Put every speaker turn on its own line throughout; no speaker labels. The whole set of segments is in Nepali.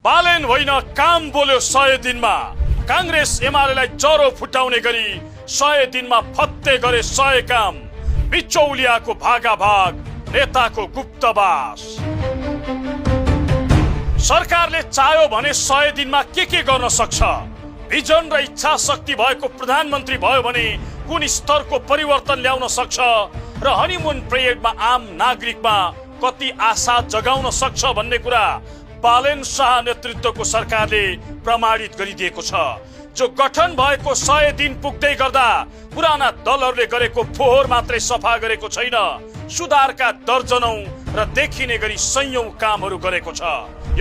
बालेन होइन काम बोल्यो 100 दिनमा। कांग्रेस एमालेलाई जरो फुटाउने गरी 100 दिनमा फत्ते गरे 100 काम। बिचौलियाको भागाभाग, नेताको गुप्तवास। सरकारले चाह्यो भने 100 दिनमा के गर्न सक्छ? भिजन र इच्छा शक्ति भएको प्रधानमन्त्री भयो भने कुन स्तरको परिवर्तन ल्याउन सक्छ र हनीमुन पिरियडमा आम नागरिकमा कति आशा जगाउन सक्छ भन्ने कुरा बालेन शाह नेतृत्वको सरकारले प्रमाणित गरिदिएको छ। जो गठन भएको 100 दिन पुग्दै गर्दा पुराना दलहरूले गरेको फोहोर मात्रै सफा गरेको छैन, सुधारका दर्जनौं र देखिने गरी सयौं कामहरू गरेको छ।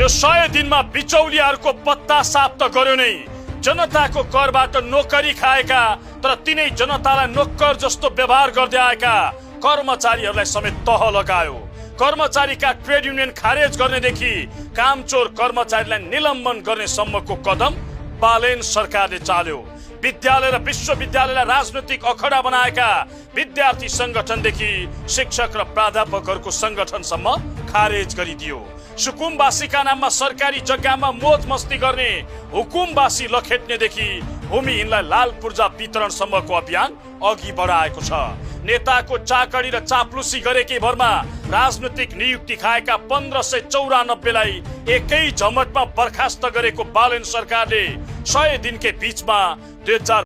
यो 100 दिनमा बिचौलियाहरूको पत्ता साफ त गर्यो नै। जनताको करबाट नोकरी खाएका तर तिनै जनतालाई नोकर जस्तो व्यवहार गर्दै आएका कर्मचारीहरूलाई समेत तह लगायो। कर्मचारीका ट्रेड युनियन खारेज गर्नेदेखि कामचोर कर्मचारीलाई निलम्बन गर्ने सम्मको कदम बालेन सरकारले चाल्यो। विद्यालय र विश्वविद्यालयलाई राजनैतिक अखडा बनाएका विद्यार्थी संगठनदेखि शिक्षक र प्राध्यापकहरूको संगठनसम्म खारेज गरिदियो। सुकुमवासीका नाममा सरकारी जग्गामा मोज मस्ती गर्ने हुकुमवासी लखेट्नेदेखि भूमिहीनलाई लाल पूर्जा वितरणसम्मको अभियान अघि बढाएको छ। नेताको चाकडी र चाप्लुसी गरेकै भरमा राजनैतिक नियुक्ति खाएका 1594 लाई एकै झमटमा बर्खास्त गरेको बालेन सरकारले 100 दिनकै बीचमा 2000